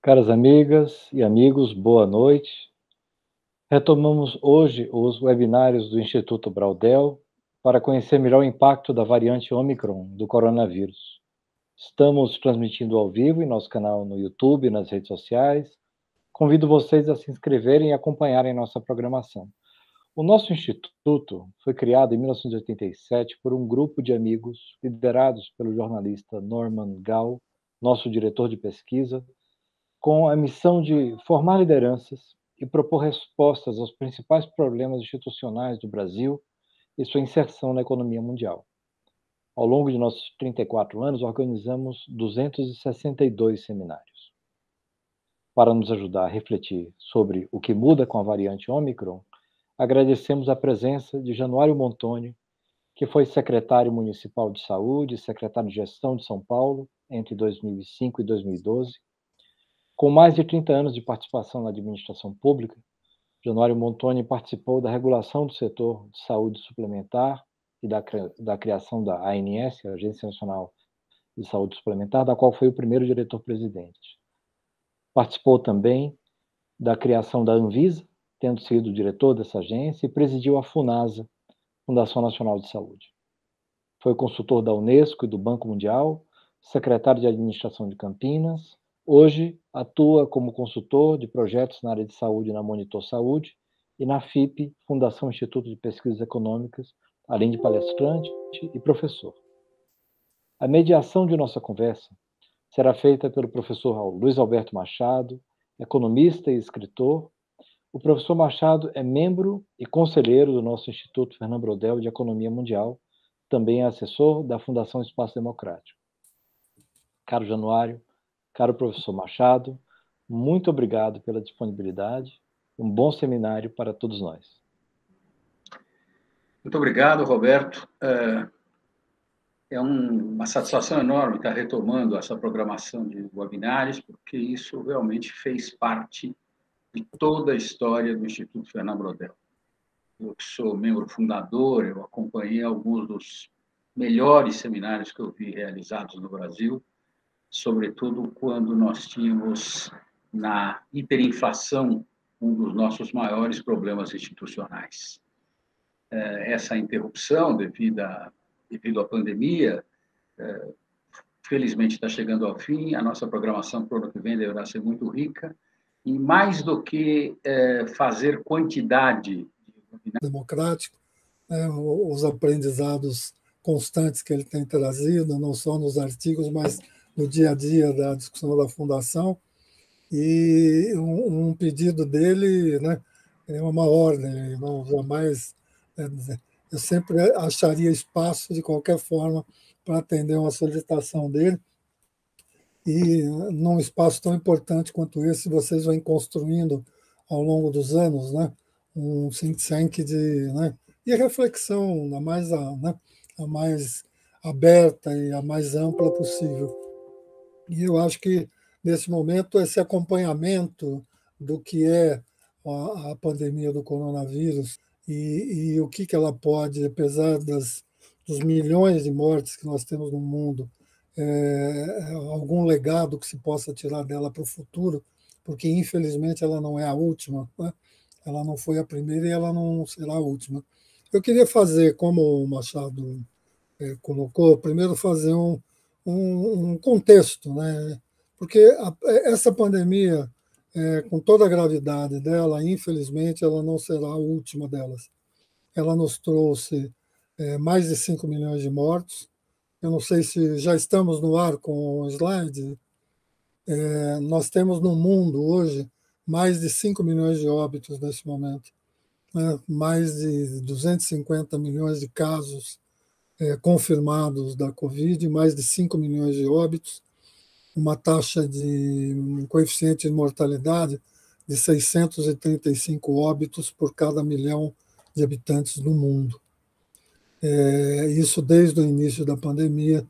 Caras amigas e amigos, boa noite. Retomamos hoje os webinários do Instituto Braudel para conhecer melhor o impacto da variante Omicron do coronavírus. Estamos transmitindo ao vivo em nosso canal no YouTube e nas redes sociais. Convido vocês a se inscreverem e acompanharem nossa programação. O nosso instituto foi criado em 1987 por um grupo de amigos liderados pelo jornalista Norman Gall, nosso diretor de pesquisa, com a missão de formar lideranças e propor respostas aos principais problemas institucionais do Brasil e sua inserção na economia mundial. Ao longo de nossos 34 anos, organizamos 262 seminários. Para nos ajudar a refletir sobre o que muda com a variante Omicron, agradecemos a presença de Januário Montoni, que foi secretário municipal de saúde e secretário de gestão de São Paulo entre 2005 e 2012. Com mais de 30 anos de participação na administração pública, Januário Montoni participou da regulação do setor de saúde suplementar e da criação da ANS, a Agência Nacional de Saúde Suplementar, da qual foi o primeiro diretor-presidente. Participou também da criação da Anvisa, tendo sido diretor dessa agência, e presidiu a FUNASA, Fundação Nacional de Saúde. Foi consultor da Unesco e do Banco Mundial, secretário de Administração de Campinas. Hoje atua como consultor de projetos na área de saúde na Monitor Saúde e na FIP, Fundação Instituto de Pesquisas Econômicas, além de palestrante e professor. A mediação de nossa conversa será feita pelo professor Luiz Alberto Machado, economista e escritor. O professor Machado é membro e conselheiro do nosso Instituto Fernando Braudel de Economia Mundial, também é assessor da Fundação Espaço Democrático. Caro Januário, caro professor Machado, muito obrigado pela disponibilidade. Um bom seminário para todos nós. Muito obrigado, Roberto. É uma satisfação enorme estar retomando essa programação de webinários, porque isso realmente fez parte de toda a história do Instituto Fernando Braudel. Eu que sou membro fundador, eu acompanhei alguns dos melhores seminários que eu vi realizados no Brasil, sobretudo quando nós tínhamos na hiperinflação um dos nossos maiores problemas institucionais. Essa interrupção devido à pandemia, felizmente está chegando ao fim, a nossa programação para o ano que vem deverá ser muito rica, e mais do que fazer quantidade democrático, os aprendizados constantes que ele tem trazido, não só nos artigos, mas no dia a dia da discussão da Fundação. E um pedido dele, né, é uma ordem, não jamais. Eu sempre acharia espaço, de qualquer forma, para atender uma solicitação dele. E num espaço tão importante quanto esse, vocês vão construindo ao longo dos anos, né, um think tank de reflexão a mais aberta e a mais ampla possível. E eu acho que, nesse momento, esse acompanhamento do que é a pandemia do coronavírus e o que ela pode, apesar dos milhões de mortes que nós temos no mundo, algum legado que se possa tirar dela para o futuro, porque, infelizmente, ela não é a última, né? Ela não foi a primeira e ela não será a última. Eu queria fazer, como o Machado colocou, primeiro fazer um contexto, né? Porque essa pandemia, com toda a gravidade dela, infelizmente, ela não será a última delas. Ela nos trouxe mais de 5 milhões de mortos. Eu não sei se já estamos no ar com o slide. Nós temos no mundo hoje mais de 5 milhões de óbitos nesse momento, né? Mais de 250 milhões de casos confirmados da Covid, mais de 5 milhões de óbitos, uma taxa um coeficiente de mortalidade de 635 óbitos por cada milhão de habitantes do mundo. Isso desde o início da pandemia,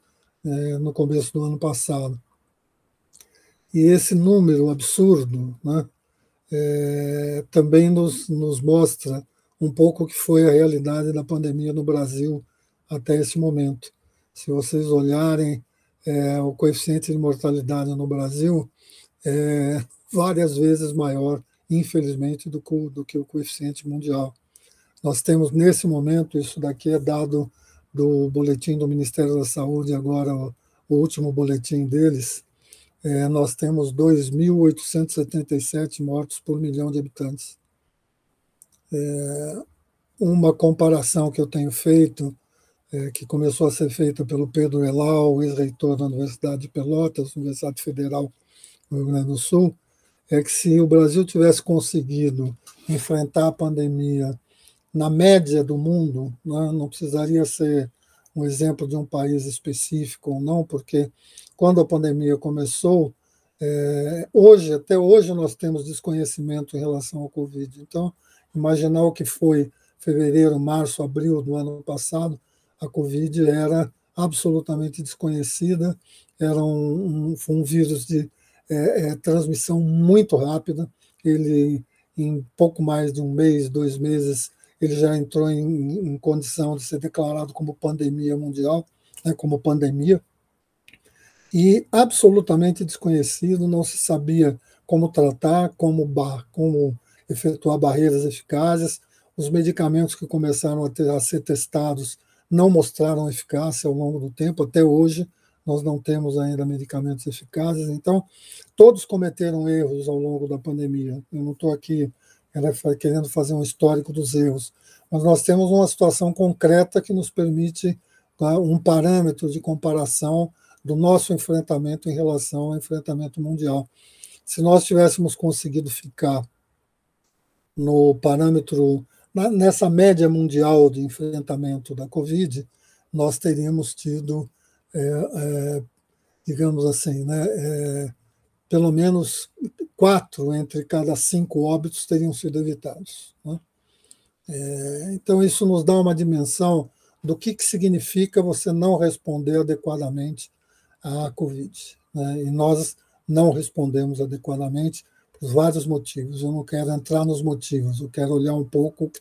no começo do ano passado. E esse número absurdo, né, também nos mostra um pouco o que foi a realidade da pandemia no Brasil até esse momento. Se vocês olharem o coeficiente de mortalidade no Brasil, várias vezes maior, infelizmente, do que o coeficiente mundial. Nós temos, nesse momento, isso daqui é dado do boletim do Ministério da Saúde, agora o último boletim deles, nós temos 2.877 mortos por milhão de habitantes. Uma comparação que eu tenho feito, que começou a ser feita pelo Pedro Elal, ex-reitor da Universidade de Pelotas, Universidade Federal do Rio Grande do Sul, é que se o Brasil tivesse conseguido enfrentar a pandemia na média do mundo, né, não precisaria ser um exemplo de um país específico ou não, porque quando a pandemia começou, até hoje nós temos desconhecimento em relação ao Covid. Então, imaginar o que foi fevereiro, março, abril do ano passado, a Covid era absolutamente desconhecida, era um vírus de transmissão muito rápida, ele em pouco mais de um mês, 2 meses, ele já entrou em condição de ser declarado como pandemia mundial, como pandemia, e absolutamente desconhecido, não se sabia como tratar, como efetuar barreiras eficazes. Os medicamentos que começaram a ser testados não mostraram eficácia ao longo do tempo, até hoje nós não temos ainda medicamentos eficazes, então todos cometeram erros ao longo da pandemia. Eu não estou aqui querendo fazer um histórico dos erros, mas nós temos uma situação concreta que nos permite um parâmetro de comparação do nosso enfrentamento em relação ao enfrentamento mundial. Se nós tivéssemos conseguido ficar no parâmetro, nessa média mundial de enfrentamento da Covid, nós teríamos tido, digamos assim, pelo menos 4 entre cada 5 óbitos teriam sido evitados. Né? Então, isso nos dá uma dimensão do que significa você não responder adequadamente à Covid. Né? E nós não respondemos adequadamente por vários motivos. Eu não quero entrar nos motivos, eu quero olhar um pouco o que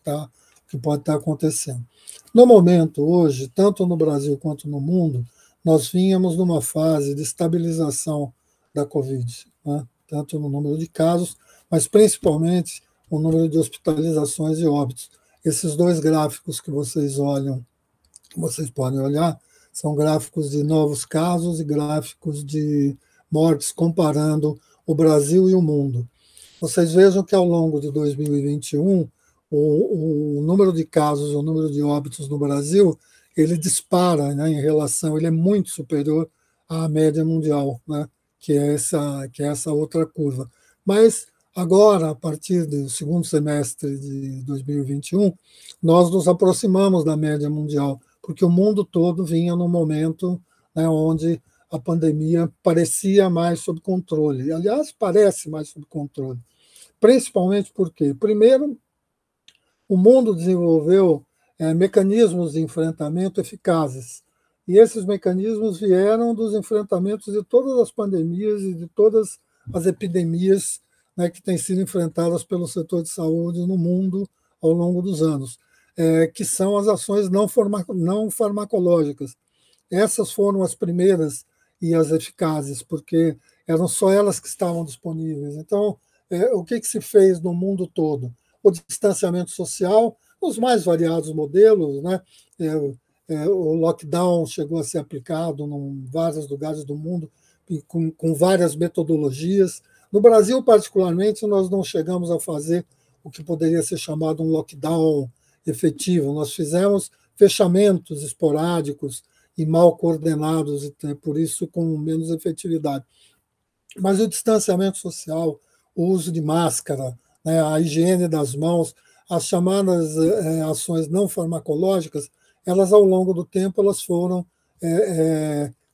pode estar acontecendo. No momento, hoje, tanto no Brasil quanto no mundo, nós vínhamos numa fase de estabilização da Covid, né? Tanto no número de casos, mas principalmente o número de hospitalizações e óbitos. Esses 2 gráficos que vocês olham, vocês podem olhar, são gráficos de novos casos e gráficos de mortes, comparando o Brasil e o mundo. Vocês vejam que ao longo de 2021, o número de casos, o número de óbitos no Brasil, ele dispara, né, em relação, ele é muito superior à média mundial, né, que é essa outra curva. Mas agora, a partir do segundo semestre de 2021, nós nos aproximamos da média mundial, porque o mundo todo vinha num momento, né, onde a pandemia parecia mais sob controle. Aliás, parece mais sob controle. Principalmente porque, primeiro, o mundo desenvolveu mecanismos de enfrentamento eficazes. E esses mecanismos vieram dos enfrentamentos de todas as pandemias e de todas as epidemias, né, que têm sido enfrentadas pelo setor de saúde no mundo ao longo dos anos, que são as ações não farmacológicas. Essas foram as primeiras e as eficazes, porque eram só elas que estavam disponíveis. Então, o que se fez no mundo todo? O distanciamento social, os mais variados modelos, né? O lockdown chegou a ser aplicado em vários lugares do mundo, com várias metodologias. No Brasil, particularmente, nós não chegamos a fazer o que poderia ser chamado um lockdown efetivo. Nós fizemos fechamentos esporádicos e mal coordenados, e por isso com menos efetividade. Mas o distanciamento social, o uso de máscara, né, a higiene das mãos, as chamadas ações não farmacológicas, elas ao longo do tempo elas foram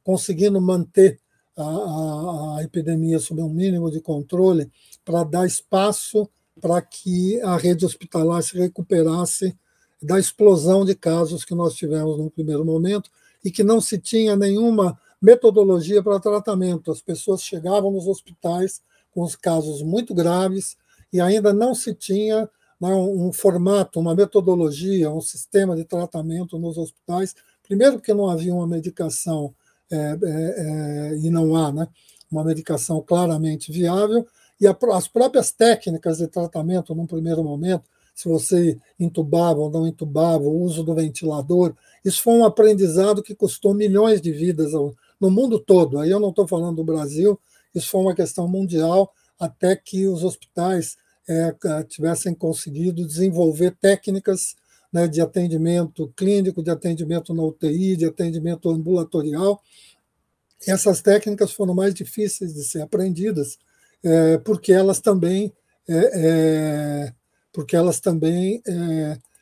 conseguindo manter a epidemia sob um mínimo de controle para dar espaço para que a rede hospitalar se recuperasse da explosão de casos que nós tivemos no primeiro momento e que não se tinha nenhuma metodologia para tratamento. As pessoas chegavam nos hospitais com os casos muito graves e ainda não se tinha um formato, uma metodologia, um sistema de tratamento nos hospitais. Primeiro porque não havia uma medicação, e não há, né, uma medicação claramente viável, e as próprias técnicas de tratamento, num primeiro momento, se você intubava ou não intubava, o uso do ventilador, isso foi um aprendizado que custou milhões de vidas no mundo todo. Aí eu não estou falando do Brasil, isso foi uma questão mundial, até que os hospitais tivessem conseguido desenvolver técnicas, né, de atendimento clínico, de atendimento na UTI, de atendimento ambulatorial. Essas técnicas foram mais difíceis de ser aprendidas, porque elas também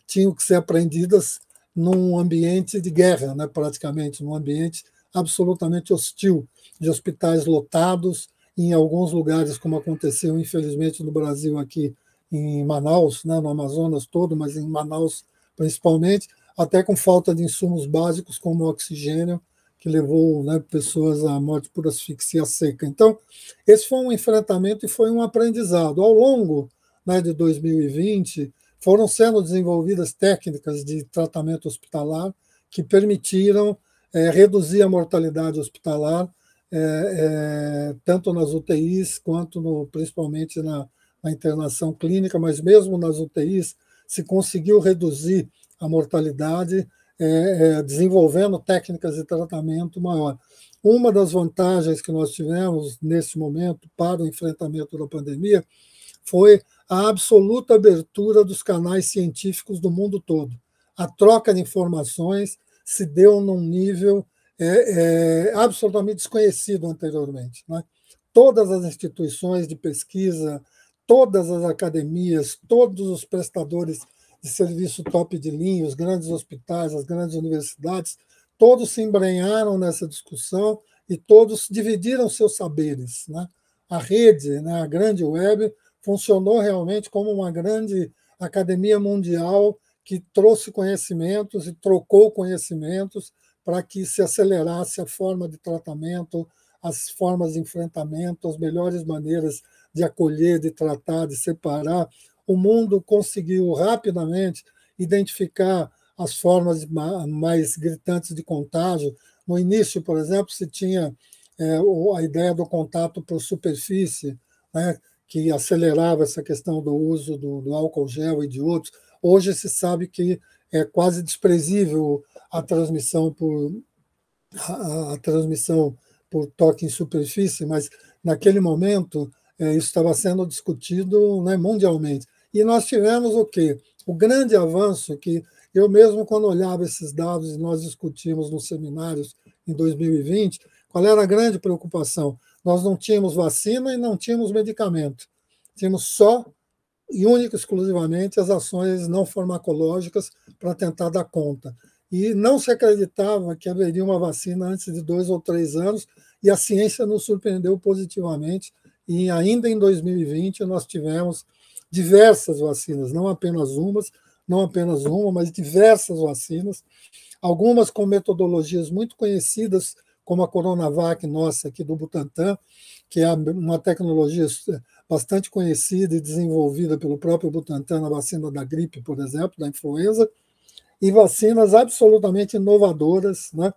tinham que ser aprendidas num ambiente de guerra, né, praticamente, num ambiente absolutamente hostil, de hospitais lotados, em alguns lugares, como aconteceu, infelizmente, no Brasil, aqui em Manaus, né, no Amazonas todo, mas em Manaus principalmente, até com falta de insumos básicos, como oxigênio, que levou, né, pessoas à morte por asfixia seca. Então, esse foi um enfrentamento e foi um aprendizado. Ao longo, né, de 2020, foram sendo desenvolvidas técnicas de tratamento hospitalar que permitiram reduzir a mortalidade hospitalar, tanto nas UTIs quanto principalmente na internação clínica, mas mesmo nas UTIs se conseguiu reduzir a mortalidade desenvolvendo técnicas de tratamento maior. Uma das vantagens que nós tivemos nesse momento para o enfrentamento da pandemia foi a absoluta abertura dos canais científicos do mundo todo. A troca de informações se deu num nível absolutamente desconhecido anteriormente, né? Todas as instituições de pesquisa, todas as academias, todos os prestadores de serviço top de linha, os grandes hospitais, as grandes universidades, todos se embrenharam nessa discussão e todos dividiram seus saberes, né? A rede, né, a grande web, funcionou realmente como uma grande academia mundial que trouxe conhecimentos e trocou conhecimentos para que se acelerasse a forma de tratamento, as formas de enfrentamento, as melhores maneiras de acolher, de tratar, de separar. O mundo conseguiu rapidamente identificar as formas mais gritantes de contágio. No início, por exemplo, se tinha a ideia do contato por superfície, né, que acelerava essa questão do uso do álcool gel e de outros. Hoje se sabe que é quase desprezível a transmissão por toque em superfície, mas naquele momento isso estava sendo discutido, né, mundialmente. E nós tivemos o quê? O grande avanço que eu mesmo, quando olhava esses dados, e nós discutimos nos seminários em 2020, qual era a grande preocupação? Nós não tínhamos vacina e não tínhamos medicamento. Tínhamos só e única e exclusivamente as ações não farmacológicas para tentar dar conta. E não se acreditava que haveria uma vacina antes de 2 ou 3 anos, e a ciência nos surpreendeu positivamente. E ainda em 2020 nós tivemos diversas vacinas, não apenas uma, mas diversas vacinas, algumas com metodologias muito conhecidas, como a Coronavac nossa aqui do Butantan, que é uma tecnologia bastante conhecida e desenvolvida pelo próprio Butantan na vacina da gripe, por exemplo, da influenza, e vacinas absolutamente inovadoras, né,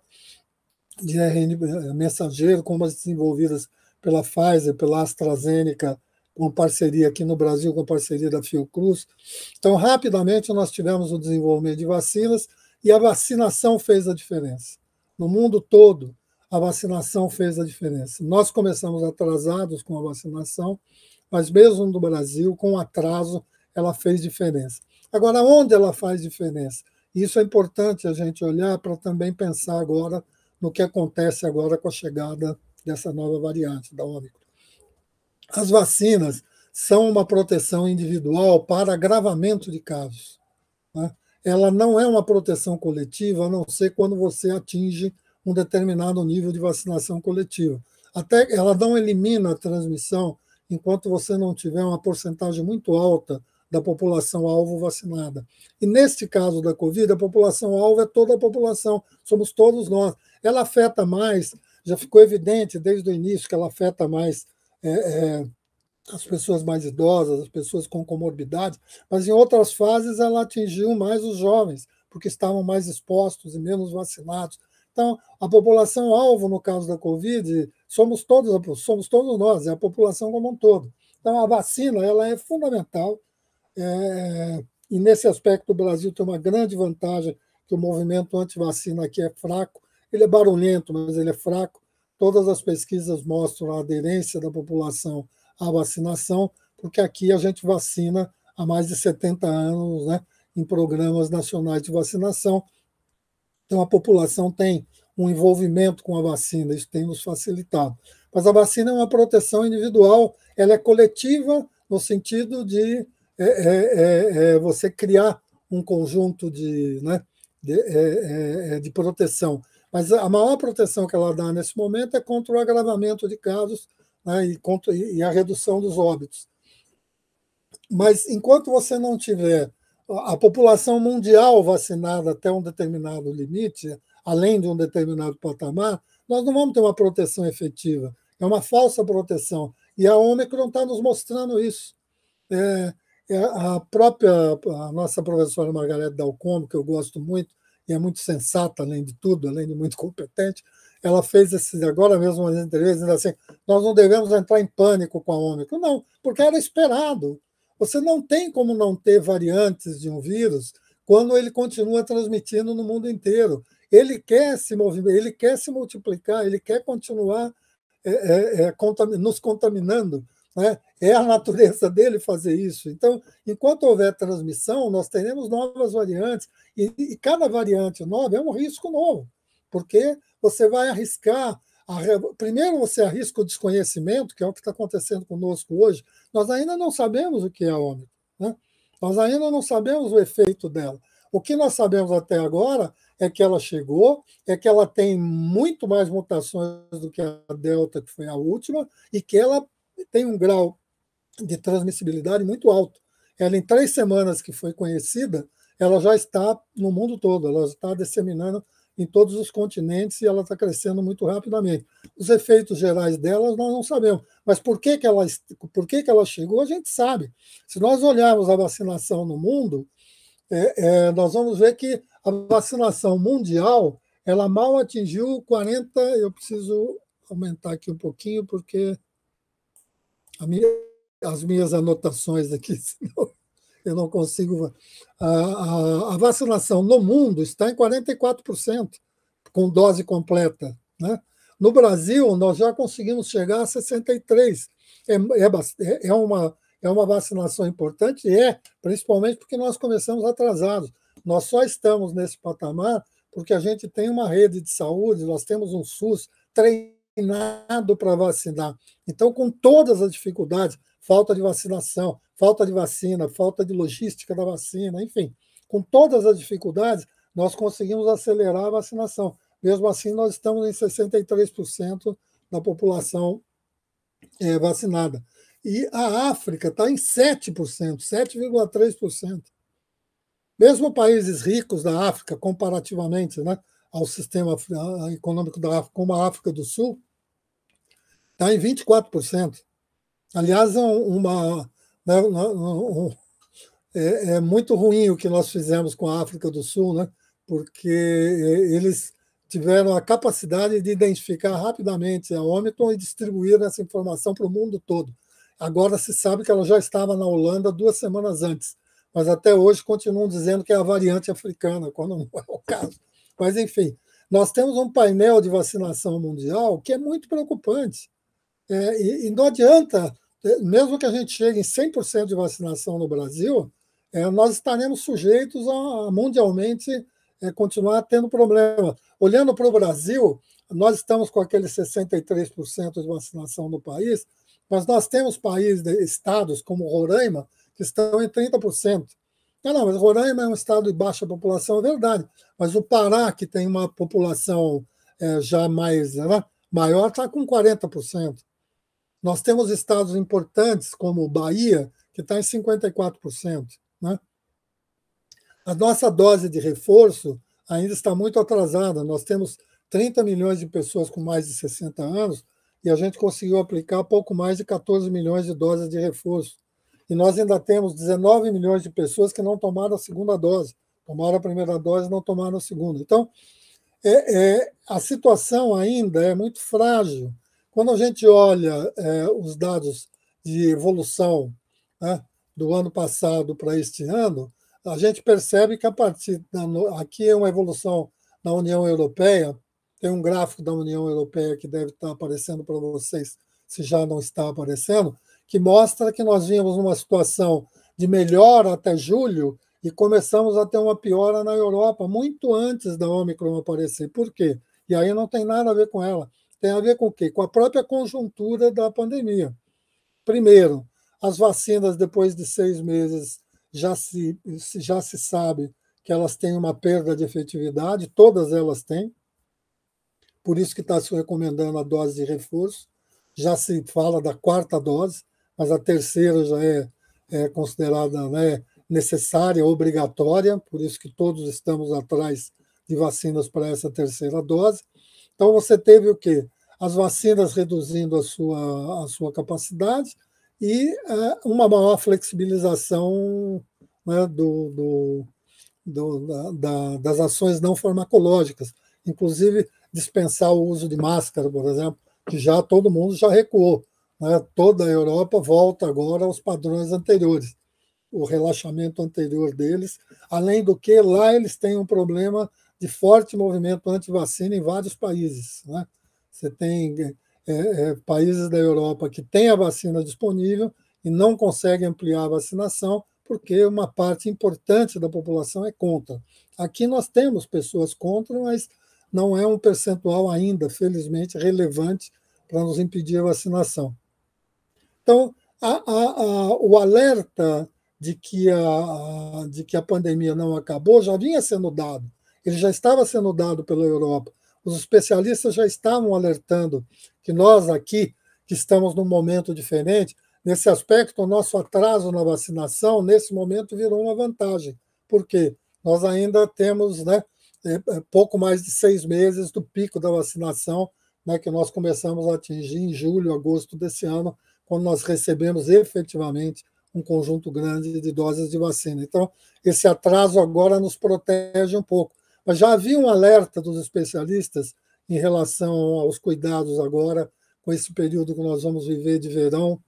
de RNA mensageiro, como as desenvolvidas pela Pfizer, pela AstraZeneca, com parceria aqui no Brasil, com parceria da Fiocruz. Então, rapidamente, nós tivemos o desenvolvimento de vacinas e a vacinação fez a diferença. No mundo todo, a vacinação fez a diferença. Nós começamos atrasados com a vacinação, mas mesmo no Brasil, com atraso, ela fez diferença. Agora, onde ela faz diferença? Isso é importante a gente olhar para também pensar agora no que acontece agora com a chegada dessa nova variante da Ômicron. As vacinas são uma proteção individual para agravamento de casos, né? Ela não é uma proteção coletiva, a não ser quando você atinge um determinado nível de vacinação coletiva. Até ela não elimina a transmissão enquanto você não tiver uma porcentagem muito alta da população alvo vacinada. E neste caso da Covid, a população alvo é toda a população, somos todos nós. Ela afeta mais, já ficou evidente desde o início que ela afeta mais as pessoas mais idosas, as pessoas com comorbidade, mas em outras fases ela atingiu mais os jovens, porque estavam mais expostos e menos vacinados. Então, a população-alvo, no caso da Covid, somos todos nós, é a população como um todo. Então, a vacina ela é fundamental, e nesse aspecto o Brasil tem uma grande vantagem, que o movimento anti-vacina aqui é fraco, ele é barulhento, mas ele é fraco. Todas as pesquisas mostram a aderência da população à vacinação, porque aqui a gente vacina há mais de 70 anos, né, em programas nacionais de vacinação. Então, a população tem um envolvimento com a vacina, isso tem nos facilitado. Mas a vacina é uma proteção individual, ela é coletiva no sentido de você criar um conjunto de proteção. Mas a maior proteção que ela dá nesse momento é contra o agravamento de casos, né, e a redução dos óbitos. Mas enquanto você não tiver a população mundial vacinada até um determinado limite, além de um determinado patamar, nós não vamos ter uma proteção efetiva. É uma falsa proteção. E a Ômicron está nos mostrando isso. A nossa professora Margarete Dalcombo, que eu gosto muito, e é muito sensata, além de tudo, além de muito competente, ela fez agora mesmo umas entrevistas dizendo assim, nós não devemos entrar em pânico com a Ômicron. Não, porque era esperado. Você não tem como não ter variantes de um vírus quando ele continua transmitindo no mundo inteiro. Ele quer se movimentar, ele quer se multiplicar, ele quer continuar nos contaminando. Né? É a natureza dele fazer isso. Então, enquanto houver transmissão, nós teremos novas variantes, e cada variante nova é um risco novo, porque você vai arriscar. Primeiro, você arrisca o desconhecimento, que é o que está acontecendo conosco hoje. Nós ainda não sabemos o que é a Ômicron, né? Nós ainda não sabemos o efeito dela. O que nós sabemos até agora é que ela chegou, é que ela tem muito mais mutações do que a Delta, que foi a última, e que ela tem um grau de transmissibilidade muito alto. Ela, em 3 semanas que foi conhecida, ela já está no mundo todo, ela está disseminando em todos os continentes e ela está crescendo muito rapidamente. Os efeitos gerais dela nós não sabemos, mas por que ela chegou, a gente sabe. Se nós olharmos a vacinação no mundo, nós vamos ver que a vacinação mundial ela mal atingiu 40%. Eu preciso aumentar aqui um pouquinho, porque as minhas anotações aqui, senão eu não consigo. A vacinação no mundo está em 44%, com dose completa. Né? No Brasil, nós já conseguimos chegar a 63%. É uma vacinação importante, principalmente porque nós começamos atrasados. Nós só estamos nesse patamar porque a gente tem uma rede de saúde, nós temos um SUS treinado para vacinar. Então, com todas as dificuldades, falta de vacinação, falta de vacina, falta de logística da vacina, enfim, com todas as dificuldades, nós conseguimos acelerar a vacinação. Mesmo assim, nós estamos em 63% da população vacinada. E a África está em 7%, 7,3%. Mesmo países ricos da África, comparativamente, né, ao sistema econômico da África, como a África do Sul, está em 24%. Aliás, é muito ruim o que nós fizemos com a África do Sul, né, porque eles tiveram a capacidade de identificar rapidamente a Ômicron e distribuir essa informação para o mundo todo. Agora se sabe que ela já estava na Holanda 2 semanas antes, mas até hoje continuam dizendo que é a variante africana, quando não é o caso. Mas, enfim, nós temos um painel de vacinação mundial que é muito preocupante. E não adianta, mesmo que a gente chegue em 100% de vacinação no Brasil, nós estaremos sujeitos a mundialmente continuar tendo problema. Olhando para o Brasil, nós estamos com aqueles 63% de vacinação no país, mas nós temos estados como Roraima que estão em 30%. Não, mas Roraima é um estado de baixa população, é verdade, mas o Pará, que tem uma população já mais maior, está com 40%. Nós temos estados importantes, como Bahia, que está em 54%. Né? A nossa dose de reforço ainda está muito atrasada. Nós temos 30 milhões de pessoas com mais de 60 anos e a gente conseguiu aplicar pouco mais de 14 milhões de doses de reforço. E nós ainda temos 19 milhões de pessoas que não tomaram a segunda dose. Tomaram a primeira dose e não tomaram a segunda. Então, a situação ainda é muito frágil. Quando a gente olha os dados de evolução, né, do ano passado para este ano, a gente percebe que aqui é uma evolução na União Europeia, tem um gráfico da União Europeia que deve estar aparecendo para vocês, se já não está aparecendo, que mostra que nós vínhamos numa situação de melhora até julho e começamos a ter uma piora na Europa muito antes da Ômicron aparecer. Por quê? E aí não tem nada a ver com ela. Tem a ver com o quê? Com a própria conjuntura da pandemia. Primeiro, as vacinas, depois de 6 meses, já se sabe que elas têm uma perda de efetividade, todas elas têm, por isso que está se recomendando a dose de reforço. Já se fala da 4ª dose, mas a 3ª já é considerada, né, necessária, obrigatória, por isso que todos estamos atrás de vacinas para essa 3ª dose. Então, você teve o quê? As vacinas reduzindo a sua capacidade e uma maior flexibilização, né, das ações não farmacológicas, inclusive dispensar o uso de máscara, por exemplo, que já todo mundo já recuou, né? Toda a Europa volta agora aos padrões anteriores, o relaxamento anterior deles, além do que lá eles têm um problema de forte movimento anti-vacina em vários países, né? Você tem países da Europa que têm a vacina disponível e não conseguem ampliar a vacinação porque uma parte importante da população é contra. Aqui nós temos pessoas contra, mas não é um percentual ainda, felizmente, relevante para nos impedir a vacinação. Então, o alerta de que a pandemia não acabou já vinha sendo dado. Ele já estava sendo dado pela Europa. Os especialistas já estavam alertando que nós aqui, que estamos num momento diferente, nesse aspecto, o nosso atraso na vacinação, nesse momento, virou uma vantagem. Por quê? Nós ainda temos, né, pouco mais de 6 meses do pico da vacinação, né, que nós começamos a atingir em julho, agosto desse ano, quando nós recebemos efetivamente um conjunto grande de doses de vacina. Então, esse atraso agora nos protege um pouco. Mas já havia um alerta dos especialistas em relação aos cuidados agora, com esse período que nós vamos viver de verão,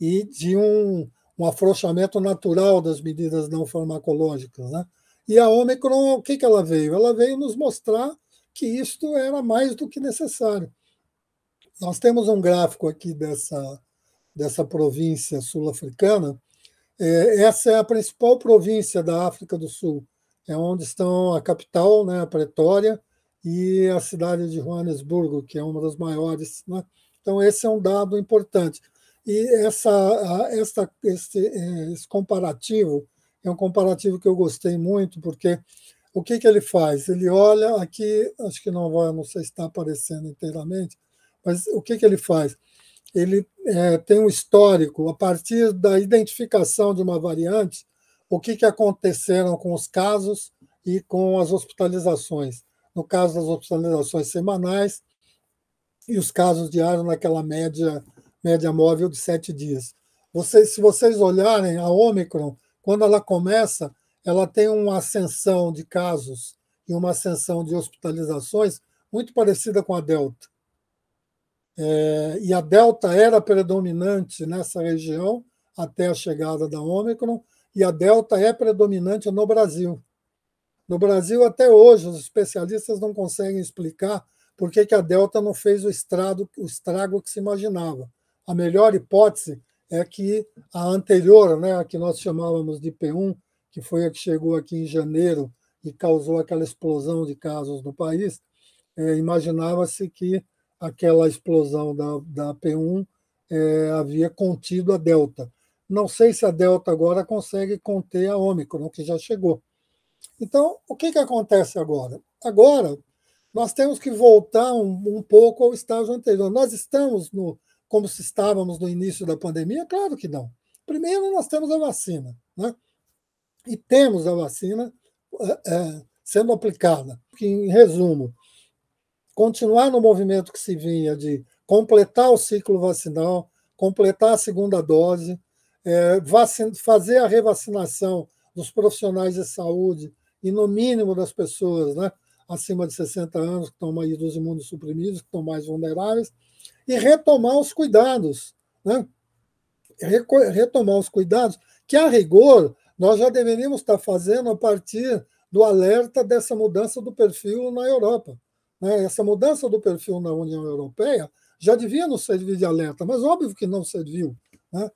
e de um afrouxamento natural das medidas não farmacológicas, né? E a Ômicron, o que ela veio? Ela veio nos mostrar que isto era mais do que necessário. Nós temos um gráfico aqui dessa província sul-africana. Essa é a principal província da África do Sul, é onde estão a capital, né, a Pretória, e a cidade de Joanesburgo, que é uma das maiores, né? Então, esse é um dado importante. E esse comparativo é um comparativo que eu gostei muito, porque o que ele faz? Ele olha aqui, acho que não sei se está aparecendo inteiramente, mas o que ele faz? Ele tem um histórico, a partir da identificação de uma variante, o que aconteceram com os casos e com as hospitalizações. No caso das hospitalizações semanais e os casos diários naquela média móvel de 7 dias. Se vocês olharem, a Ômicron, quando ela começa, ela tem uma ascensão de casos e uma ascensão de hospitalizações muito parecida com a Delta. E a Delta era predominante nessa região até a chegada da Ômicron, e a Delta é predominante no Brasil. No Brasil, até hoje, os especialistas não conseguem explicar por que a Delta não fez o estrago que se imaginava. A melhor hipótese é que a anterior, né, a que nós chamávamos de P1, que foi a que chegou aqui em janeiro e causou aquela explosão de casos no país, imaginava-se que aquela explosão da P1 havia contido a Delta. Não sei se a Delta agora consegue conter a Ômicron, que já chegou. Então, o que acontece agora? Agora, nós temos que voltar um pouco ao estágio anterior. Nós estamos como se estávamos no início da pandemia? Claro que não. Primeiro, nós temos a vacina, né? E temos a vacina sendo aplicada. Que, em resumo, continuar no movimento que se vinha de completar o ciclo vacinal, completar a segunda dose, fazer a revacinação dos profissionais de saúde e, no mínimo, das pessoas, né, acima de 60 anos, que estão aí dos imunossuprimidos, que estão mais vulneráveis, e retomar os cuidados, né? Retomar os cuidados, que, a rigor, nós já deveríamos estar fazendo a partir do alerta dessa mudança do perfil na Europa. Né? Essa mudança do perfil na União Europeia já devia nos servir de alerta, mas óbvio que não serviu. Né?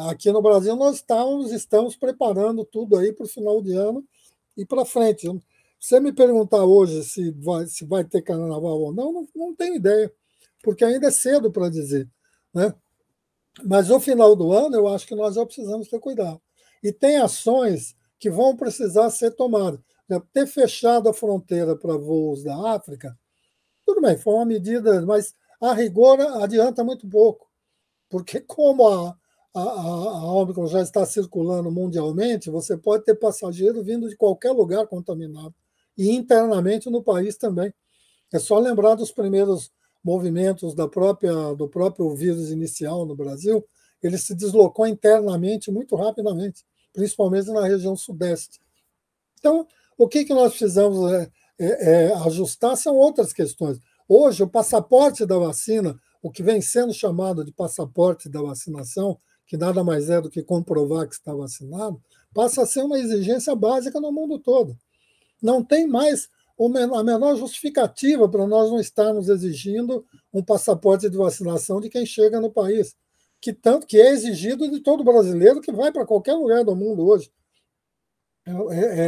Aqui no Brasil nós estamos preparando tudo aí para o final de ano e para frente. Se você me perguntar hoje se vai ter carnaval ou não, não tenho ideia, porque ainda é cedo para dizer. Né? Mas no final do ano eu acho que nós já precisamos ter cuidado. E tem ações que vão precisar ser tomadas. Ter fechado a fronteira para voos da África, tudo bem, foi uma medida, mas a rigor adianta muito pouco, porque como a Omicron já está circulando mundialmente, você pode ter passageiro vindo de qualquer lugar contaminado, e internamente no país também. É só lembrar dos primeiros movimentos do próprio vírus inicial no Brasil, ele se deslocou internamente muito rapidamente, principalmente na região sudeste. Então, o que nós precisamos ajustar são outras questões. Hoje, o passaporte da vacina, o que vem sendo chamado de passaporte da vacinação, que nada mais é do que comprovar que está vacinado, passa a ser uma exigência básica no mundo todo. Não tem mais a menor justificativa para nós não estarmos exigindo um passaporte de vacinação de quem chega no país, tanto que é exigido de todo brasileiro que vai para qualquer lugar do mundo hoje.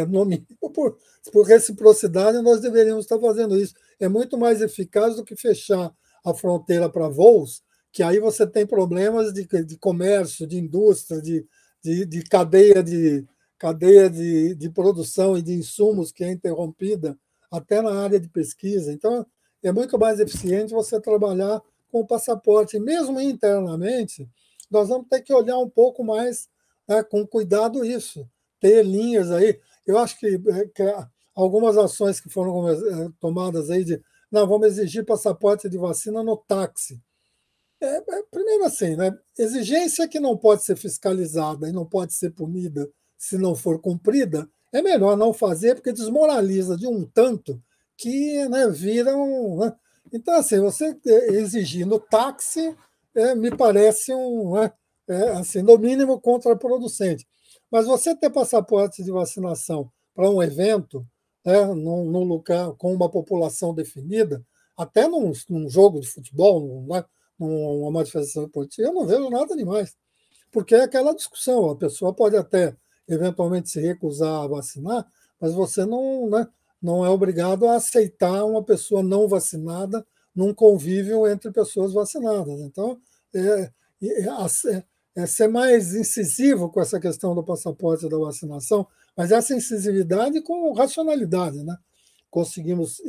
No mínimo, por reciprocidade, nós deveríamos estar fazendo isso. É muito mais eficaz do que fechar a fronteira para voos, que aí você tem problemas de comércio, de indústria, de cadeia de produção e de insumos que é interrompida, até na área de pesquisa. Então, é muito mais eficiente você trabalhar com o passaporte. Mesmo internamente, nós vamos ter que olhar um pouco mais, né, com cuidado isso. Ter linhas aí. Eu acho que algumas ações que foram tomadas aí não, vamos exigir passaporte de vacina no táxi. Primeiro assim, né? Exigência que não pode ser fiscalizada e não pode ser punida se não for cumprida, é melhor não fazer, porque desmoraliza de um tanto que, né, vira um... Né? Então, assim, você exigir no táxi me parece assim, no mínimo contraproducente. Mas você ter passaporte de vacinação para um evento, né, num lugar com uma população definida, até num jogo de futebol, numa manifestação esportiva, eu não vejo nada demais. Porque é aquela discussão, a pessoa pode até eventualmente se recusar a vacinar, mas você não é obrigado a aceitar uma pessoa não vacinada num convívio entre pessoas vacinadas. Então, ser mais incisivo com essa questão do passaporte da vacinação, mas essa incisividade com racionalidade. Né? Conseguimos,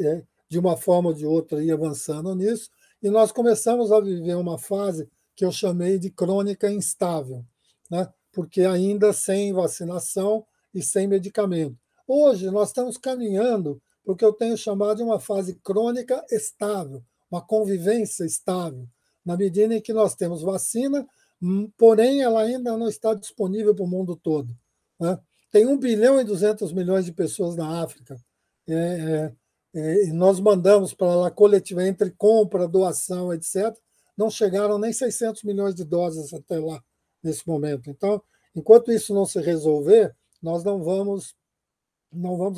de uma forma ou de outra, ir avançando nisso, e nós começamos a viver uma fase que eu chamei de crônica instável, né? Porque ainda sem vacinação e sem medicamento. Hoje, nós estamos caminhando para o que eu tenho chamado de uma fase crônica estável, uma convivência estável, na medida em que nós temos vacina, porém ela ainda não está disponível para o mundo todo. Né? Tem 1 bilhão e 200 milhões de pessoas na África. E nós mandamos para lá coletiva, entre compra, doação, etc., não chegaram nem 600 milhões de doses até lá, nesse momento. Então, enquanto isso não se resolver, nós não vamos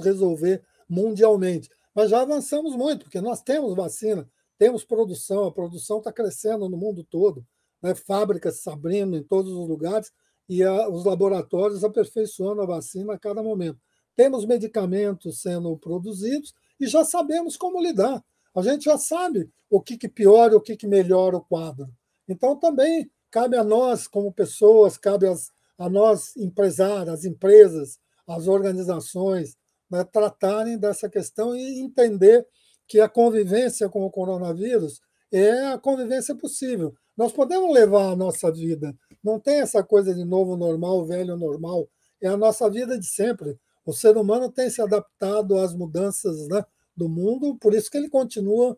resolver mundialmente. Mas já avançamos muito, porque nós temos vacina, temos produção, a produção está crescendo no mundo todo, né? Fábricas se abrindo em todos os lugares e os laboratórios aperfeiçoando a vacina a cada momento. Temos medicamentos sendo produzidos e já sabemos como lidar. A gente já sabe o que piora e o que melhora o quadro. Então, também cabe a nós, como pessoas, cabe a nós, empresários, as empresas, as organizações, né, tratarem dessa questão e entender que a convivência com o coronavírus é a convivência possível. Nós podemos levar a nossa vida. Não tem essa coisa de novo normal, velho normal. É a nossa vida de sempre. O ser humano tem se adaptado às mudanças, né, do mundo, por isso que ele continua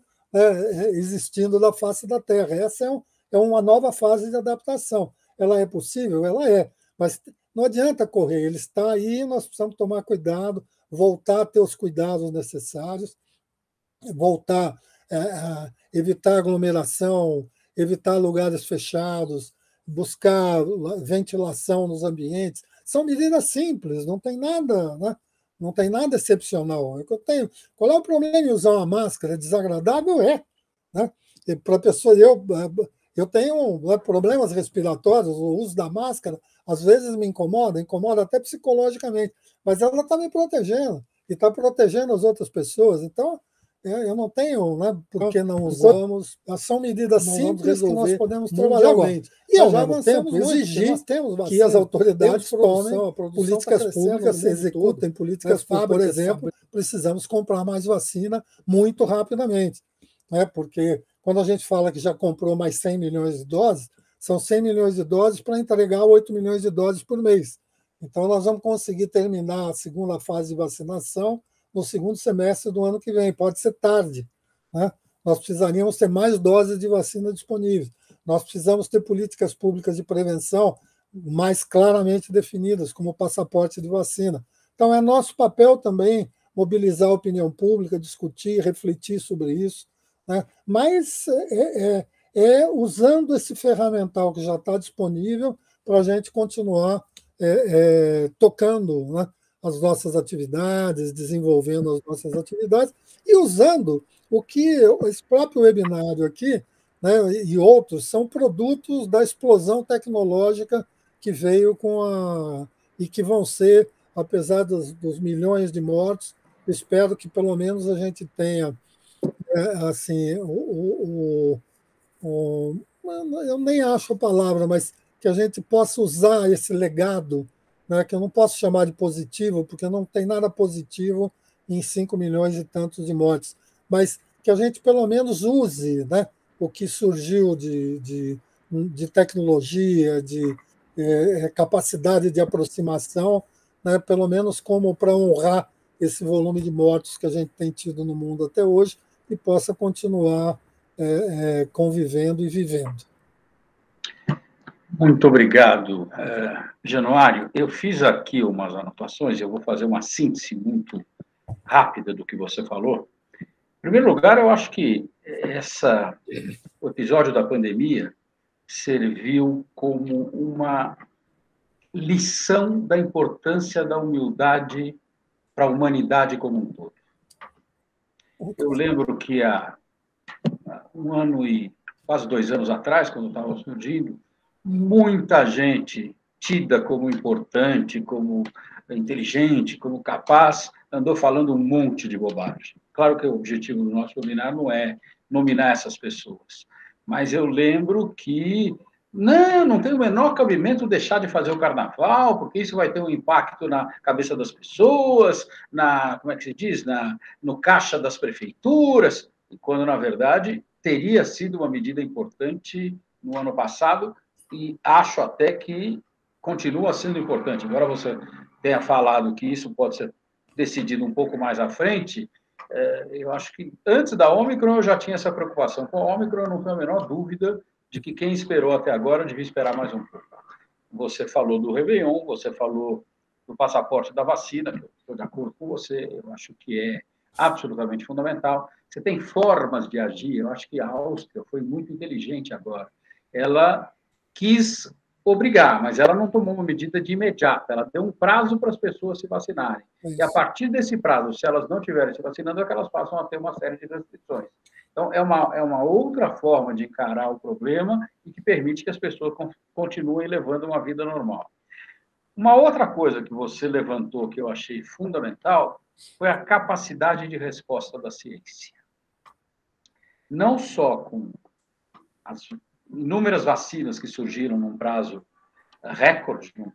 existindo na face da Terra. Essa é uma nova fase de adaptação. Ela é possível? Ela é, mas não adianta correr, ele está aí, nós precisamos tomar cuidado, voltar a ter os cuidados necessários, voltar a evitar aglomeração, evitar lugares fechados, buscar ventilação nos ambientes. São medidas simples, não tem nada, né? Não tem nada excepcional. Qual é o problema em usar uma máscara? É desagradável? Né? Para a pessoa, eu tenho, né, problemas respiratórios, o uso da máscara às vezes me incomoda até psicologicamente, mas ela está me protegendo e está protegendo as outras pessoas. Então, eu não tenho, né, por que não usamos. São medidas simples que nós podemos trabalhar agora. E, ao mesmo tempo, exigir que as autoridades tomem políticas públicas, executem políticas públicas. Por exemplo, precisamos comprar mais vacina muito rapidamente, né? Porque quando a gente fala que já comprou mais 100 milhões de doses, são 100 milhões de doses para entregar 8 milhões de doses por mês. Então, nós vamos conseguir terminar a segunda fase de vacinação no segundo semestre do ano que vem. Pode ser tarde, né? Nós precisaríamos ter mais doses de vacina disponíveis. Nós precisamos ter políticas públicas de prevenção mais claramente definidas, como o passaporte de vacina. Então, é nosso papel também mobilizar a opinião pública, discutir, refletir sobre isso, né? Mas usando esse ferramental que já está disponível para a gente continuar tocando, né, as nossas atividades, desenvolvendo as nossas atividades e usando o que esse próprio webinário aqui, né, e outros são produtos da explosão tecnológica que veio e que vão ser, apesar dos milhões de mortos, espero que pelo menos a gente tenha assim eu nem acho a palavra, mas que a gente possa usar esse legado, né, que eu não posso chamar de positivo, porque não tem nada positivo em 5 milhões e tantos de mortes, mas que a gente pelo menos use, né, o que surgiu de tecnologia, de capacidade de aproximação, né, pelo menos como para honrar esse volume de mortos que a gente tem tido no mundo até hoje e possa continuar convivendo e vivendo. Muito obrigado, Januário. Eu fiz aqui umas anotações, eu vou fazer uma síntese muito rápida do que você falou. Em primeiro lugar, eu acho que o episódio da pandemia serviu como uma lição da importância da humildade para a humanidade como um todo. Eu lembro que há um ano e quase 2 anos atrás, quando estava surgindo, muita gente tida como importante, como inteligente, como capaz, andou falando um monte de bobagem. Claro que o objetivo do nosso webinar não é nominar essas pessoas, mas eu lembro que não tem o menor cabimento deixar de fazer o carnaval, porque isso vai ter um impacto na cabeça das pessoas, como é que se diz? No caixa das prefeituras, quando, na verdade, teria sido uma medida importante no ano passado, e acho até que continua sendo importante. Embora você tenha falado que isso pode ser decidido um pouco mais à frente, eu acho que antes da Ômicron eu já tinha essa preocupação. Com a Ômicron eu não tenho a menor dúvida de que quem esperou até agora devia esperar mais um pouco. Você falou do Réveillon, você falou do passaporte da vacina, que eu estou de acordo com você, eu acho que é absolutamente fundamental. Você tem formas de agir, eu acho que a Áustria foi muito inteligente agora. Ela quis obrigar, mas ela não tomou uma medida de imediata, ela deu um prazo para as pessoas se vacinarem. E a partir desse prazo, se elas não estiverem se vacinando, é que elas passam a ter uma série de restrições. Então, é uma outra forma de encarar o problema e que permite que as pessoas continuem levando uma vida normal. Uma outra coisa que você levantou que eu achei fundamental foi a capacidade de resposta da ciência. Não só com as inúmeras vacinas que surgiram num prazo recorde, num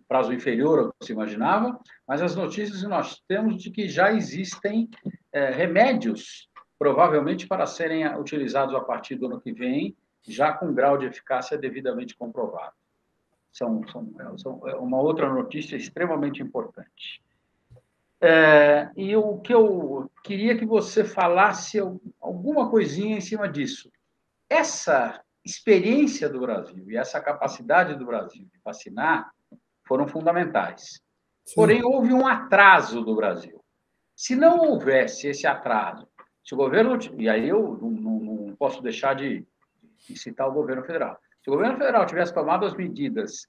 prazo inferior ao que se imaginava, mas as notícias que nós temos de que já existem remédios, provavelmente para serem utilizados a partir do ano que vem, já com grau de eficácia devidamente comprovado. É uma outra notícia extremamente importante. E o que eu queria que você falasse alguma coisinha em cima disso. Essa experiência do Brasil e essa capacidade do Brasil de vacinar foram fundamentais. Sim. Porém, houve um atraso do Brasil. Se não houvesse esse atraso, Se o governo, e aí eu não posso deixar de citar o governo federal. Se o governo federal tivesse tomado as medidas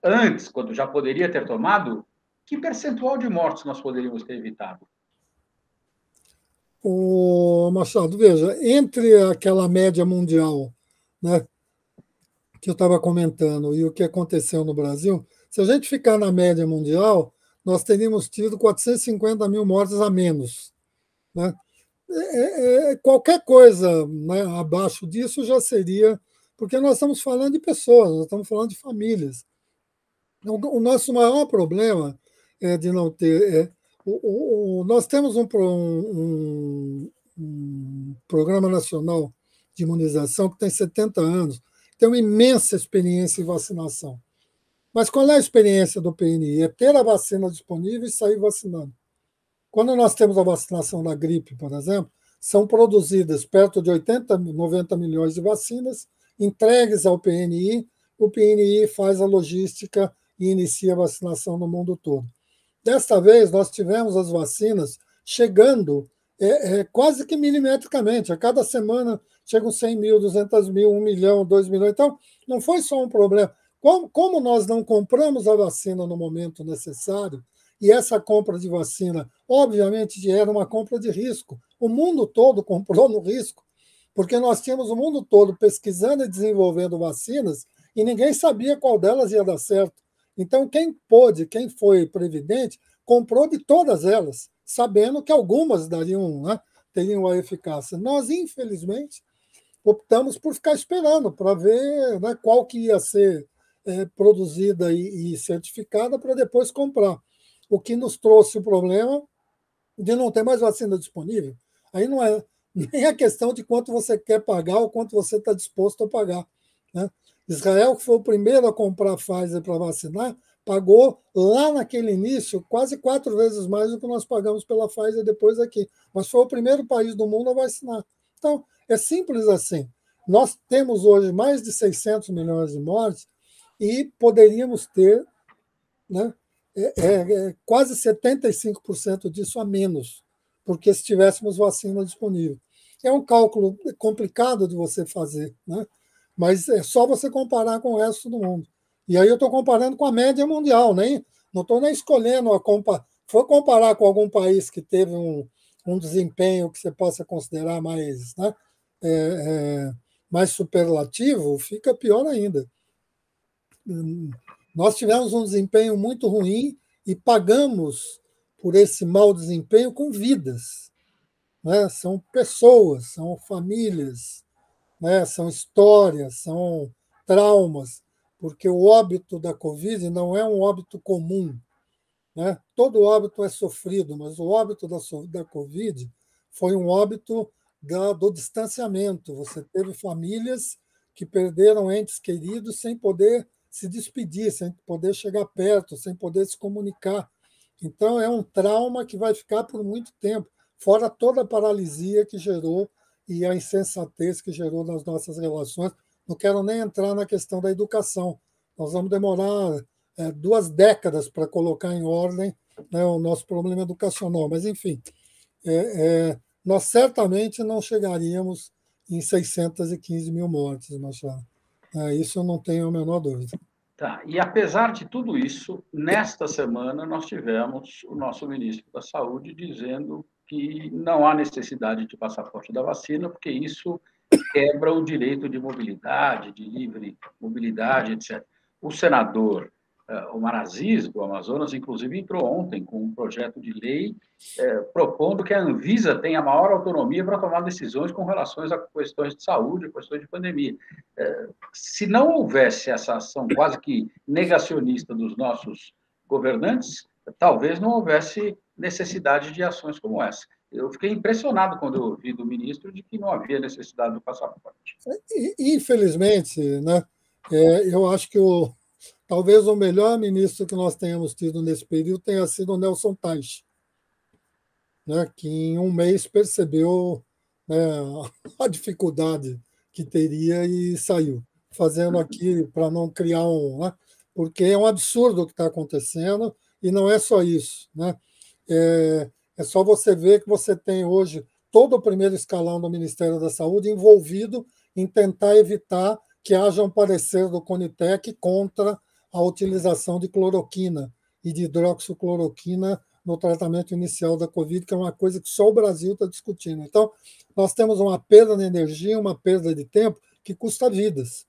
antes, quando já poderia ter tomado, que percentual de mortes nós poderíamos ter evitado? Machado, veja, entre aquela média mundial, né, que eu estava comentando e o que aconteceu no Brasil, se a gente ficar na média mundial, nós teríamos tido 450 mil mortes a menos. Né? Qualquer coisa, né, abaixo disso já seria, porque nós estamos falando de pessoas, nós estamos falando de famílias. O nosso maior problema é de não ter. Nós temos um programa nacional de imunização que tem 70 anos, tem uma imensa experiência em vacinação. Mas qual é a experiência do PNI? É ter a vacina disponível e sair vacinando. Quando nós temos a vacinação da gripe, por exemplo, são produzidas perto de 80, 90 milhões de vacinas, entregues ao PNI, o PNI faz a logística e inicia a vacinação no mundo todo. Desta vez, nós tivemos as vacinas chegando quase que milimetricamente. A cada semana chegam 100 mil, 200 mil, 1 milhão, 2 milhões. Então, não foi só um problema. Como nós não compramos a vacina no momento necessário, e essa compra de vacina, obviamente, era uma compra de risco. O mundo todo comprou no risco, porque nós tínhamos o mundo todo pesquisando e desenvolvendo vacinas e ninguém sabia qual delas ia dar certo. Então, quem foi previdente, comprou de todas elas, sabendo que algumas dariam, né, teriam a eficácia. Nós, infelizmente, optamos por ficar esperando para ver, né, qual que ia ser produzida e certificada para depois comprar. O que nos trouxe o problema de não ter mais vacina disponível. Aí não é nem a questão de quanto você quer pagar ou quanto você está disposto a pagar. Né? Israel, que foi o primeiro a comprar a Pfizer para vacinar, pagou lá naquele início quase 4 vezes mais do que nós pagamos pela Pfizer depois aqui. Mas foi o primeiro país do mundo a vacinar. Então, é simples assim. Nós temos hoje mais de 600 milhões de mortes e poderíamos ter, né, quase 75% disso a menos, porque se tivéssemos vacina disponível. É um cálculo complicado de você fazer, né? Mas é só você comparar com o resto do mundo. E aí eu estou comparando com a média mundial, não estou nem escolhendo for comparar com algum país que teve um desempenho que você possa considerar mais, né, mais superlativo, fica pior ainda. Nós tivemos um desempenho muito ruim e pagamos por esse mau desempenho com vidas. Né? São pessoas, são famílias, né? São histórias, são traumas, porque o óbito da Covid não é um óbito comum. Né? Todo óbito é sofrido, mas o óbito da Covid foi um óbito do distanciamento. Você teve famílias que perderam entes queridos sem poder se despedir, sem poder chegar perto, sem poder se comunicar. Então, é um trauma que vai ficar por muito tempo, fora toda a paralisia que gerou e a insensatez que gerou nas nossas relações. Não quero nem entrar na questão da educação. Nós vamos demorar 2 décadas para colocar em ordem, né, o nosso problema educacional. Mas, enfim, nós certamente não chegaríamos em 615 mil mortes, Machado. Isso eu não tenho a menor dúvida. Tá. E, apesar de tudo isso, nesta semana nós tivemos o nosso ministro da Saúde dizendo que não há necessidade de passaporte da vacina, porque isso quebra o direito de mobilidade, de livre mobilidade, etc. O senador Omar Aziz, do Amazonas, inclusive, entrou ontem com um projeto de lei propondo que a Anvisa tenha maior autonomia para tomar decisões com relações a questões de saúde, questões de pandemia. Se não houvesse essa ação quase que negacionista dos nossos governantes, talvez não houvesse necessidade de ações como essa. Eu fiquei impressionado quando eu ouvi do ministro de que não havia necessidade do passaporte. Infelizmente, né, eu acho que talvez o melhor ministro que nós tenhamos tido nesse período tenha sido o Nelson Teich, né, que em um mês percebeu, né, a dificuldade que teria e saiu, fazendo aqui para não criar né, porque é um absurdo o que está acontecendo e não é só isso. Né? É só você ver que você tem hoje todo o primeiro escalão do Ministério da Saúde envolvido em tentar evitar que haja um parecer do CONITEC contra a utilização de cloroquina e de hidroxicloroquina no tratamento inicial da Covid, que é uma coisa que só o Brasil está discutindo. Então, nós temos uma perda de energia, uma perda de tempo que custa vidas.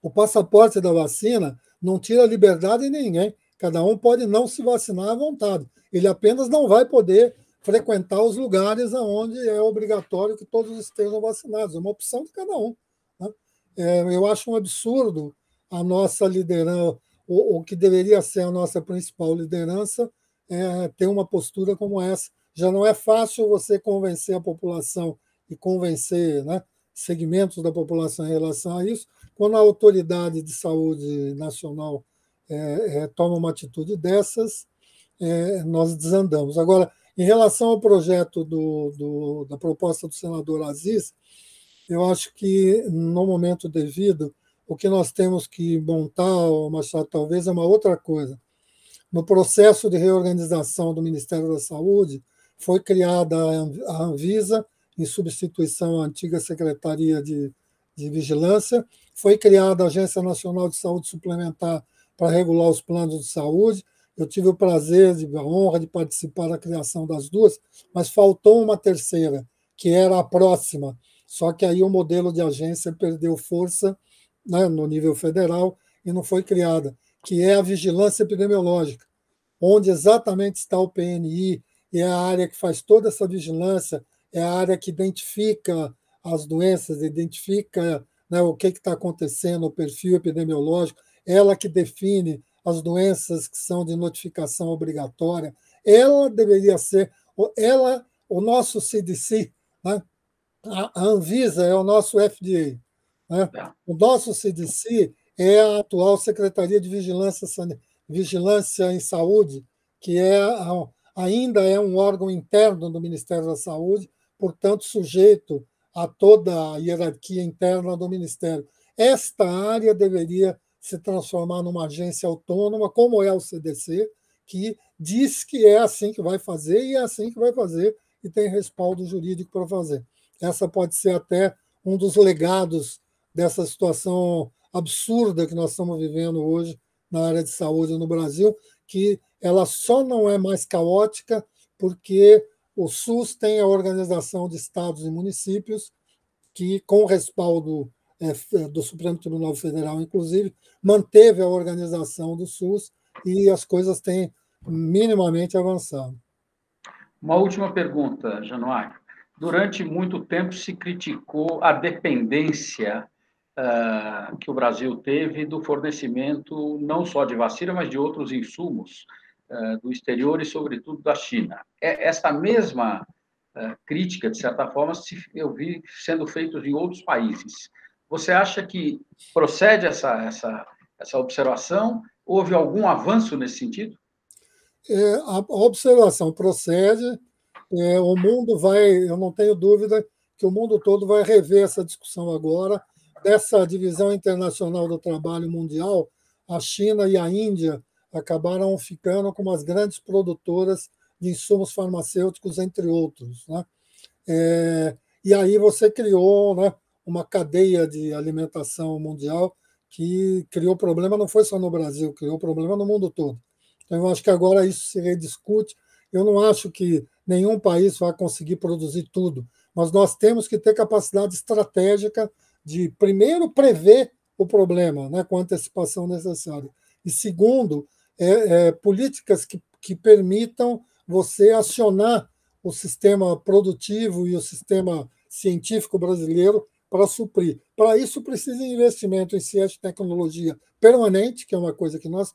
O passaporte da vacina não tira a liberdade de ninguém. Cada um pode não se vacinar à vontade. Ele apenas não vai poder frequentar os lugares onde é obrigatório que todos estejam vacinados. É uma opção de cada um. Né? Eu acho um absurdo a nossa liderança, o que deveria ser a nossa principal liderança, ter uma postura como essa. Já não é fácil você convencer a população e convencer, né, segmentos da população em relação a isso, quando a autoridade de saúde nacional toma uma atitude dessas, nós desandamos. Agora, em relação ao projeto da proposta do senador Aziz, eu acho que, no momento devido, o que nós temos que montar, Machado, talvez é uma outra coisa. No processo de reorganização do Ministério da Saúde, foi criada a Anvisa, em substituição à antiga Secretaria de Vigilância, foi criada a Agência Nacional de Saúde Suplementar para regular os planos de saúde. Eu tive o prazer, a honra de participar da criação das duas, mas faltou uma terceira, que era a próxima. Só que aí o modelo de agência perdeu força, né, no nível federal e não foi criada, que é a vigilância epidemiológica, onde exatamente está o PNI, e é a área que faz toda essa vigilância, é a área que identifica as doenças, identifica, né, o que está acontecendo, o perfil epidemiológico, ela que define as doenças que são de notificação obrigatória. Ela deveria ser, o nosso CDC, né? A Anvisa é o nosso FDA. Né? O nosso CDC é a atual Secretaria de Vigilância em Saúde, que ainda é um órgão interno do Ministério da Saúde, portanto, sujeito a toda a hierarquia interna do Ministério. Esta área deveria se transformar numa agência autônoma, como é o CDC, que diz que é assim que vai fazer, e é assim que vai fazer, e tem respaldo jurídico para fazer. Essa pode ser até um dos legados dessa situação absurda que nós estamos vivendo hoje na área de saúde no Brasil, que ela só não é mais caótica porque o SUS tem a organização de estados e municípios que, com o respaldo do Supremo Tribunal Federal, inclusive, manteve a organização do SUS e as coisas têm minimamente avançado. Uma última pergunta, Januário. Durante muito tempo se criticou a dependência que o Brasil teve do fornecimento não só de vacina, mas de outros insumos do exterior e, sobretudo, da China. Esta mesma crítica, de certa forma, eu vi sendo feita em outros países. Você acha que procede essa observação? Houve algum avanço nesse sentido? A observação procede. O mundo vai, eu não tenho dúvida que o mundo todo vai rever essa discussão agora, dessa divisão internacional do trabalho mundial. A China e a Índia acabaram ficando como as grandes produtoras de insumos farmacêuticos, entre outros. Né? E aí você criou, né, uma cadeia de alimentação mundial que criou problema, não foi só no Brasil, criou problema no mundo todo. Então, eu acho que agora isso se rediscute. Eu não acho que nenhum país vai conseguir produzir tudo, mas nós temos que ter capacidade estratégica de, primeiro, prever o problema, né, com a antecipação necessária, e, segundo, políticas que permitam você acionar o sistema produtivo e o sistema científico brasileiro para suprir. Para isso, precisa de investimento em ciência e tecnologia permanente, que é uma coisa que nós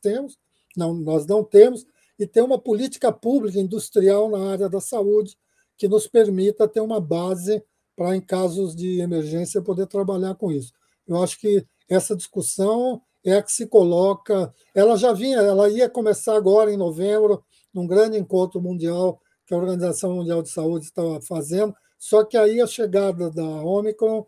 não temos, e ter uma política pública industrial na área da saúde que nos permita ter uma base para, em casos de emergência, poder trabalhar com isso. Eu acho que essa discussão é a que se coloca. Ela ia começar agora, em novembro, num grande encontro mundial que a Organização Mundial de Saúde estava fazendo, só que aí a chegada da Omicron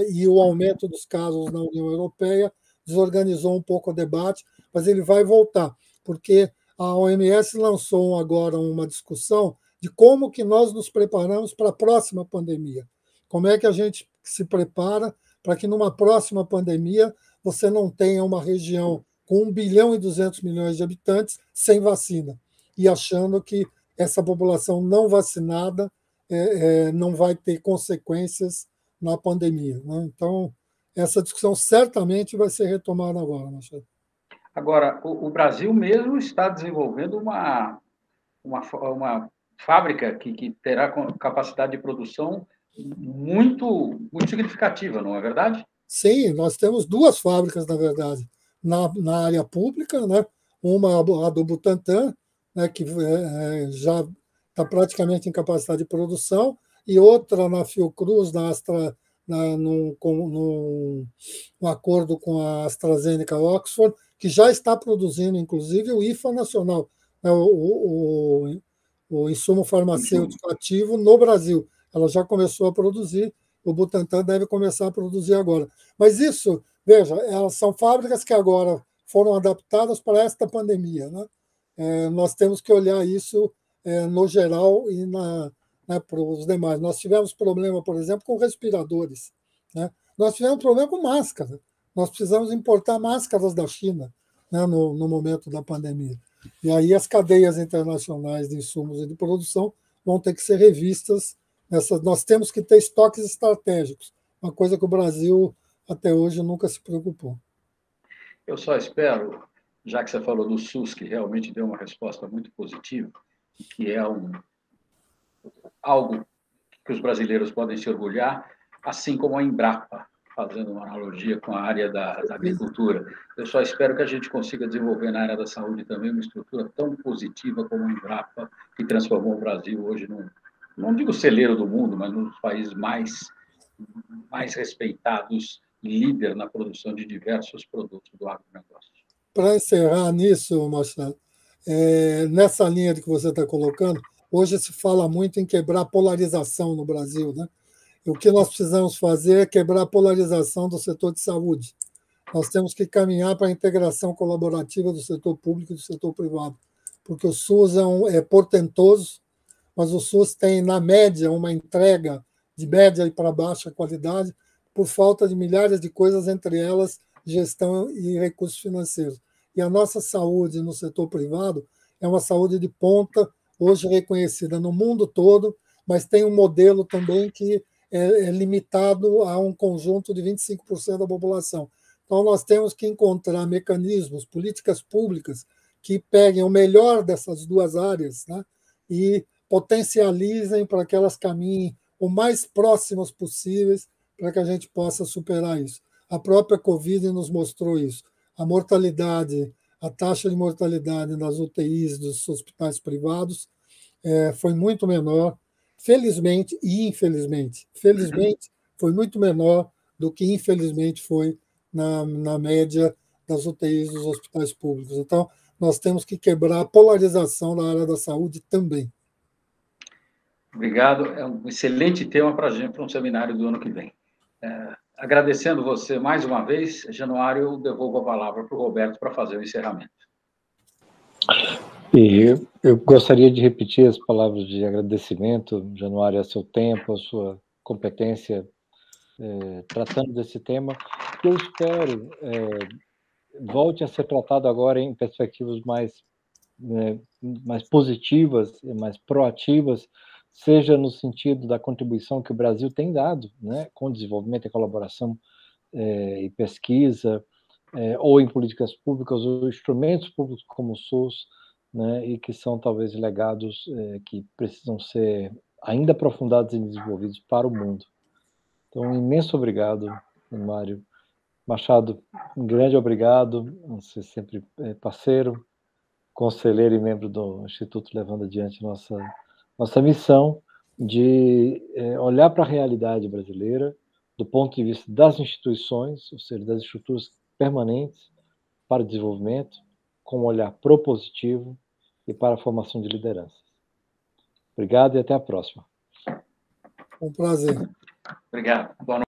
e o aumento dos casos na União Europeia desorganizou um pouco o debate, mas ele vai voltar, porque a OMS lançou agora uma discussão de como que nós nos preparamos para a próxima pandemia. Como é que a gente se prepara para que numa próxima pandemia você não tenha uma região com 1 bilhão e 200 milhões de habitantes sem vacina e achando que essa população não vacinada não vai ter consequências na pandemia, né? Então, essa discussão certamente vai ser retomada agora, Machado. Agora, o Brasil mesmo está desenvolvendo uma fábrica que terá capacidade de produção muito significativa, não é verdade? Sim, nós temos 2 fábricas, na verdade, na área pública, né? Uma a do Butantan, né, que já está praticamente em capacidade de produção, e outra na Fiocruz, num acordo com a AstraZeneca Oxford, que já está produzindo, inclusive, o IFA nacional, né, o insumo farmacêutico ativo no Brasil. Ela já começou a produzir, o Butantan deve começar a produzir agora. Mas isso, veja, elas são fábricas que agora foram adaptadas para esta pandemia, né? Nós temos que olhar isso no geral e para os demais. Nós tivemos problema, por exemplo, com respiradores, né? Nós tivemos problema com máscara. Nós precisamos importar máscaras da China, né, no momento da pandemia. E aí as cadeias internacionais de insumos e de produção vão ter que ser revistas. Nós temos que ter estoques estratégicos, uma coisa que o Brasil até hoje nunca se preocupou. Eu só espero, já que você falou do SUS, que realmente deu uma resposta muito positiva, que é algo que os brasileiros podem se orgulhar, assim como a Embrapa, fazendo uma analogia com a área da agricultura. Eu só espero que a gente consiga desenvolver na área da saúde também uma estrutura tão positiva como a Embrapa, que transformou o Brasil hoje não digo celeiro do mundo, mas num dos países mais respeitados e líder na produção de diversos produtos do agronegócio. Para encerrar nisso, Machado, nessa linha que você está colocando, hoje se fala muito em quebrar a polarização no Brasil, né? E o que nós precisamos fazer é quebrar a polarização do setor de saúde. Nós temos que caminhar para a integração colaborativa do setor público e do setor privado, porque o SUS é portentoso, mas o SUS tem, na média, uma entrega de média e para baixa qualidade por falta de milhares de coisas, entre elas gestão e recursos financeiros. E a nossa saúde no setor privado é uma saúde de ponta, hoje reconhecida no mundo todo, mas tem um modelo também que é limitado a um conjunto de 25% da população. Então, nós temos que encontrar mecanismos, políticas públicas que peguem o melhor dessas 2 áreas, né, e potencializem para que elas caminhem o mais próximas possíveis para que a gente possa superar isso. A própria Covid nos mostrou isso. A mortalidade, a taxa de mortalidade nas UTIs dos hospitais privados foi muito menor, felizmente e infelizmente. Felizmente foi muito menor do que infelizmente foi na média das UTIs dos hospitais públicos. Então, nós temos que quebrar a polarização na área da saúde também. Obrigado. É um excelente tema para a gente, para um seminário do ano que vem. Agradecendo você mais uma vez, Januário, eu devolvo a palavra para o Roberto para fazer o encerramento. E eu gostaria de repetir as palavras de agradecimento, Januário, a seu tempo, a sua competência tratando desse tema, que eu espero volte a ser tratado agora em perspectivas mais positivas e mais proativas, seja no sentido da contribuição que o Brasil tem dado, né, com desenvolvimento e colaboração e pesquisa, ou em políticas públicas, ou instrumentos públicos como o SUS, né, e que são talvez legados que precisam ser ainda aprofundados e desenvolvidos para o mundo. Então, um imenso obrigado, Mário. Machado, um grande obrigado, você sempre parceiro, conselheiro e membro do Instituto, levando adiante nossa missão de olhar para a realidade brasileira do ponto de vista das instituições, ou seja, das estruturas permanentes para o desenvolvimento, com um olhar propositivo e para a formação de lideranças. Obrigado e até a próxima. Um prazer. Obrigado. Boa noite.